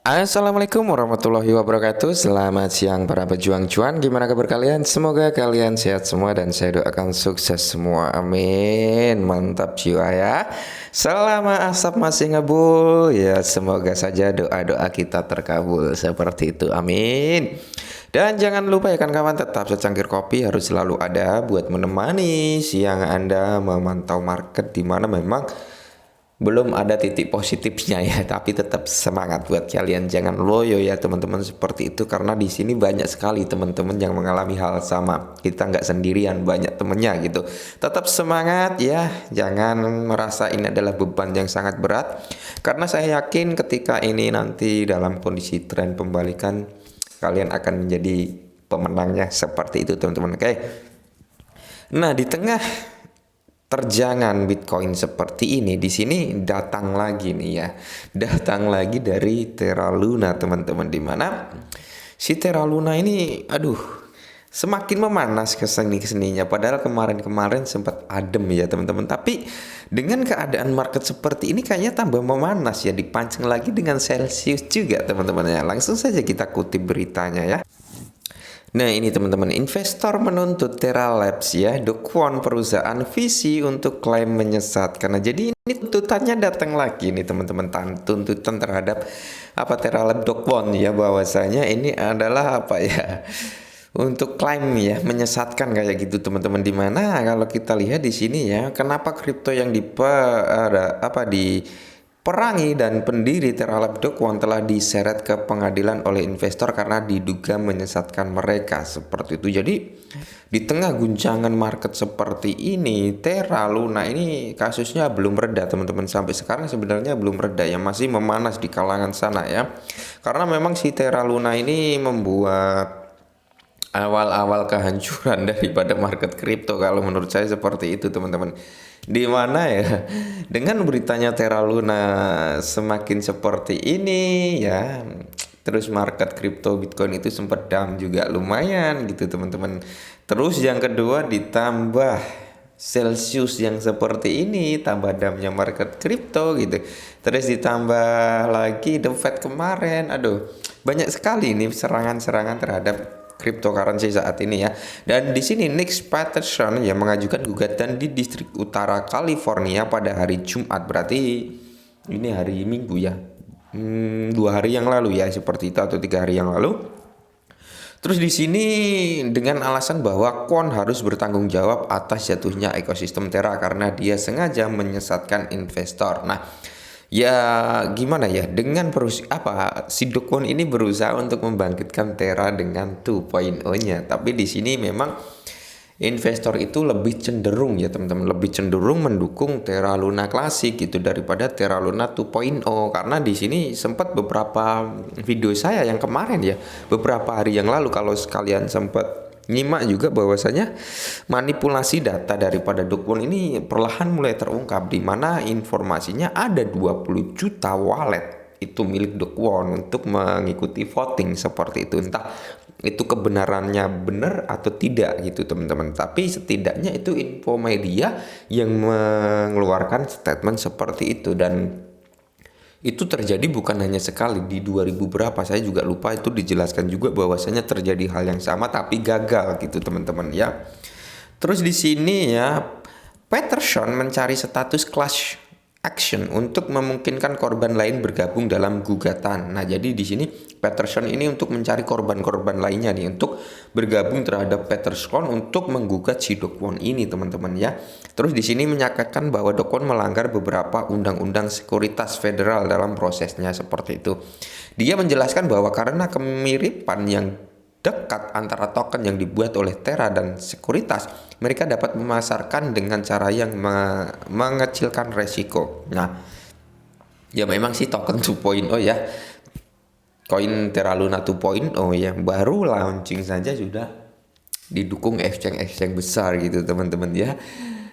Assalamualaikum warahmatullahi wabarakatuh. Selamat siang para pejuang cuan. Gimana kabar kalian? Semoga kalian sehat semua dan saya doakan sukses semua. Amin. Mantap jiwa ya. Selama asap masih ngebul ya, semoga saja doa-doa kita terkabul seperti itu. Amin. Dan jangan lupa ya kan kawan, tetap secangkir kopi harus selalu ada buat menemani siang Anda memantau market di mana memang belum ada titik positifnya ya, tapi tetap semangat buat kalian, jangan loyo ya teman-teman seperti itu, karena di sini banyak sekali teman-teman yang mengalami hal sama, kita nggak sendirian, banyak temennya gitu. Tetap semangat ya, jangan merasa ini adalah beban yang sangat berat, karena saya yakin ketika ini nanti dalam kondisi tren pembalikan kalian akan menjadi pemenangnya seperti itu teman-teman. Oke, nah di tengah terjangan Bitcoin seperti ini, di sini datang lagi nih ya, datang lagi dari Terra Luna teman-teman, di mana si Terra Luna ini, aduh, semakin memanas keseninya. Padahal kemarin-kemarin sempat adem ya teman-teman, tapi dengan keadaan market seperti ini kayaknya tambah memanas ya, dipancing lagi dengan Celsius juga teman-teman ya. Langsung saja kita kutip beritanya ya. Nah ini teman-teman, investor menuntut Terra Labs ya, Do Kwon, perusahaan visi untuk klaim menyesatkan. Nah jadi ini tuntutannya datang lagi nih teman-teman, tuntutan terhadap apa Terra Labs Do Kwon ya, bahwasanya ini adalah apa ya, untuk klaim ya menyesatkan kayak gitu teman-teman. Dimana kalau kita lihat di sini ya, kenapa kripto yang diperangi dan pendiri Terra Labs Do Kwon telah diseret ke pengadilan oleh investor karena diduga menyesatkan mereka seperti itu. Jadi di tengah guncangan market seperti ini, Terra Luna ini kasusnya belum reda teman-teman, sampai sekarang sebenarnya belum reda ya, masih memanas di kalangan sana ya. Karena memang si Terra Luna ini membuat awal-awal kehancuran daripada market kripto, kalau menurut saya seperti itu teman-teman. Di mana ya, dengan beritanya Terra Luna semakin seperti ini ya, terus market kripto Bitcoin itu sempat down juga lumayan gitu teman-teman. Terus yang kedua ditambah Celsius yang seperti ini, tambah damnya market kripto gitu. Terus ditambah lagi The Fed kemarin, aduh, banyak sekali ini serangan-serangan terhadap cryptocurrency saat ini ya. Dan di sini Nick Patterson yang mengajukan gugatan di distrik utara California pada hari Jumat, berarti ini hari Minggu ya, 2 hari yang lalu ya seperti itu, atau 3 hari yang lalu. Terus di sini dengan alasan bahwa Kwon harus bertanggung jawab atas jatuhnya ekosistem Terra karena dia sengaja menyesatkan investor. Nah, ya gimana ya, dengan si Do Kwon ini berusaha untuk membangkitkan Terra dengan 2.0-nya, tapi di sini memang investor itu lebih cenderung ya teman-teman, lebih cenderung mendukung Terra Luna klasik gitu daripada Terra Luna 2.0, karena di sini sempat beberapa video saya yang kemarin ya, beberapa hari yang lalu, kalau sekalian sempat nyimak juga, bahwasanya manipulasi data daripada Do Kwon ini perlahan mulai terungkap, di mana informasinya ada 20 juta wallet itu milik Do Kwon untuk mengikuti voting seperti itu. Entah itu kebenarannya benar atau tidak gitu teman-teman, tapi setidaknya itu info media yang mengeluarkan statement seperti itu. Dan itu terjadi bukan hanya sekali, di 2000 berapa saya juga lupa, itu dijelaskan juga bahwasanya terjadi hal yang sama tapi gagal gitu teman-teman ya. Terus di sini ya, Patterson mencari status class action untuk memungkinkan korban lain bergabung dalam gugatan. Nah, jadi di sini Patterson ini untuk mencari korban-korban lainnya nih untuk bergabung terhadap Patterson untuk menggugat si Do Kwon ini teman-teman ya. Terus di sini menyatakan bahwa Do Kwon melanggar beberapa undang-undang sekuritas federal dalam prosesnya seperti itu. Dia menjelaskan bahwa karena kemiripan yang dekat antara token yang dibuat oleh Terra dan sekuritas, mereka dapat memasarkan dengan cara yang mengecilkan resiko. Nah, ya memang sih token 2.0 ya, koin Terra Luna 2.0 ya, baru launching saja sudah didukung exchange-exchange besar gitu teman-teman ya.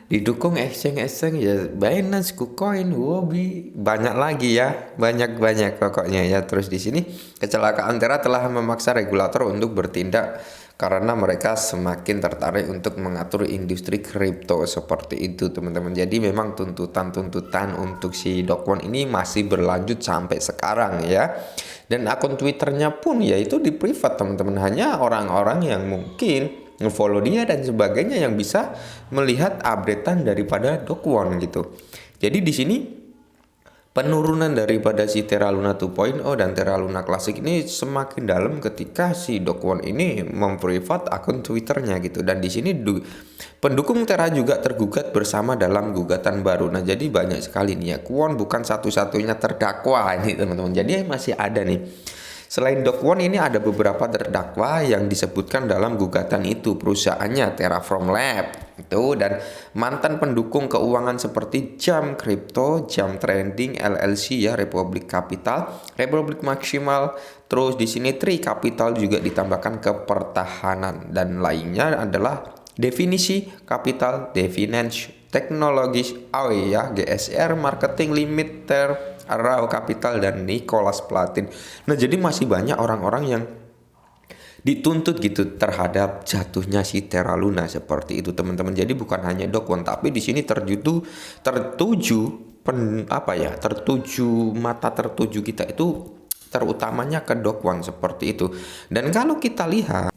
Didukung exchange-exchange ya, Binance, KuCoin, Huobi, banyak lagi ya, banyak pokoknya ya. Terus di sini kecelakaan Terra telah memaksa regulator untuk bertindak karena mereka semakin tertarik untuk mengatur industri kripto seperti itu teman-teman. Jadi memang tuntutan-tuntutan untuk si Do Kwon ini masih berlanjut sampai sekarang ya. Dan akun Twitternya pun ya itu di privat teman-teman, hanya orang-orang yang mungkin nge-follow dia dan sebagainya yang bisa melihat updatean daripada Do Kwon gitu. Jadi di sini penurunan daripada si Terra Luna 2.0 dan Terra Luna Classic ini semakin dalam ketika si Do Kwon ini memprivat akun Twitternya gitu. Dan di sini pendukung Terra juga tergugat bersama dalam gugatan baru. Nah, jadi banyak sekali nih ya. Kwon bukan satu-satunya terdakwa ini teman-teman. Jadi masih ada nih. Selain Do Kwon ini ada beberapa terdakwa yang disebutkan dalam gugatan itu, perusahaannya Terraform Lab itu dan mantan pendukung keuangan seperti Jam Crypto, Jam Trading LLC ya, Republic Capital, Republic Maximal, terus di sini Tri Capital juga ditambahkan ke pertahanan dan lainnya adalah Definisi Capital, Definance Technologies, AOE ya, GSR Marketing Limited, Arrow Capital dan Nicholas Platin. Nah, jadi masih banyak orang-orang yang dituntut gitu terhadap jatuhnya si Terra Luna seperti itu teman-teman. Jadi bukan hanya Do Kwon, tapi di sini tertuju mata tertuju kita itu terutamanya ke Do Kwon seperti itu. Dan kalau kita lihat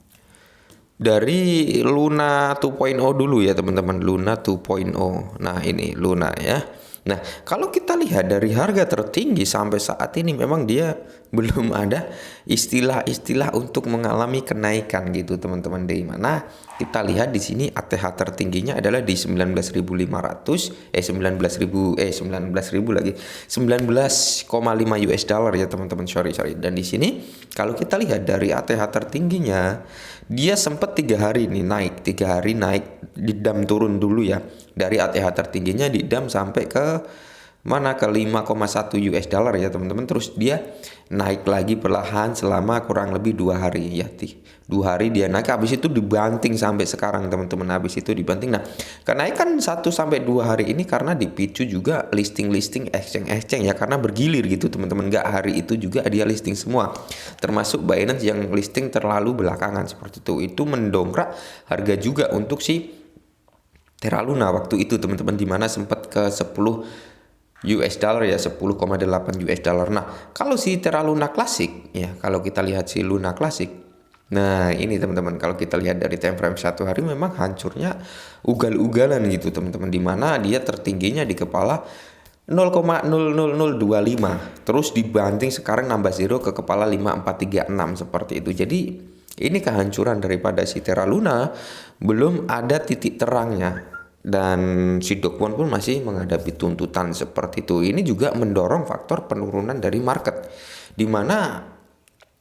dari Luna 2.0 dulu ya teman-teman, Luna 2.0. Nah, ini Luna ya. Nah, kalau kita lihat dari harga tertinggi sampai saat ini memang dia belum ada istilah-istilah untuk mengalami kenaikan gitu teman-teman. Di mana kita lihat di sini ATH tertingginya adalah di 19.500 19.000 lagi 19,5 US dollar ya teman-teman. Sorry. Dan di sini kalau kita lihat dari ATH tertingginya dia sempat 3 hari nih naik, 3 hari naik, didam turun dulu ya. Dari ATH tertingginya didam sampai ke mana ke 5,1 US dollar ya teman-teman. Terus dia naik lagi perlahan selama kurang lebih 2 hari ya. 2 hari dia naik, habis itu dibanting sampai sekarang teman-teman. Habis itu dibanting. Nah, kenaikan 1 sampai 2 hari ini karena dipicu juga listing exchange ya, karena bergilir gitu teman-teman. Enggak hari itu juga dia listing semua. Termasuk Binance yang listing terlalu belakangan seperti itu. Itu mendongkrak harga juga untuk si Terra Luna waktu itu teman-teman, dimana sempat ke 10 US dollar ya, 10,8 US dollar. Nah, kalau si Terra Luna Classic ya, kalau kita lihat si Luna Classic, nah ini teman-teman, kalau kita lihat dari time frame 1 hari memang hancurnya ugal-ugalan gitu teman-teman, dimana dia tertingginya di kepala 0,00025, terus dibanting sekarang nambah zero ke kepala 5436 seperti itu. Jadi ini kehancuran daripada si Terra Luna belum ada titik terangnya, dan si Do Kwon pun masih menghadapi tuntutan seperti itu. Ini juga mendorong faktor penurunan dari market, di mana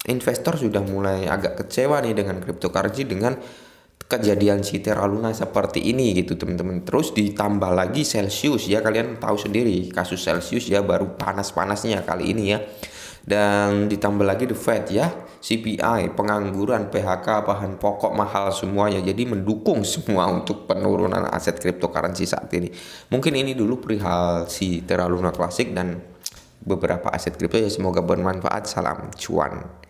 investor sudah mulai agak kecewa nih dengan cryptocurrency dengan kejadian si Terra Luna seperti ini gitu teman-teman. Terus ditambah lagi Celsius ya, kalian tahu sendiri kasus Celsius ya, baru panas-panasnya kali ini ya. Dan ditambah lagi The Fed ya, CPI, pengangguran, PHK, bahan pokok mahal semuanya. Jadi mendukung semua untuk penurunan aset cryptocurrency saat ini. Mungkin ini dulu perihal si Terra Luna Classic dan beberapa aset kripto ya, semoga bermanfaat. Salam cuan.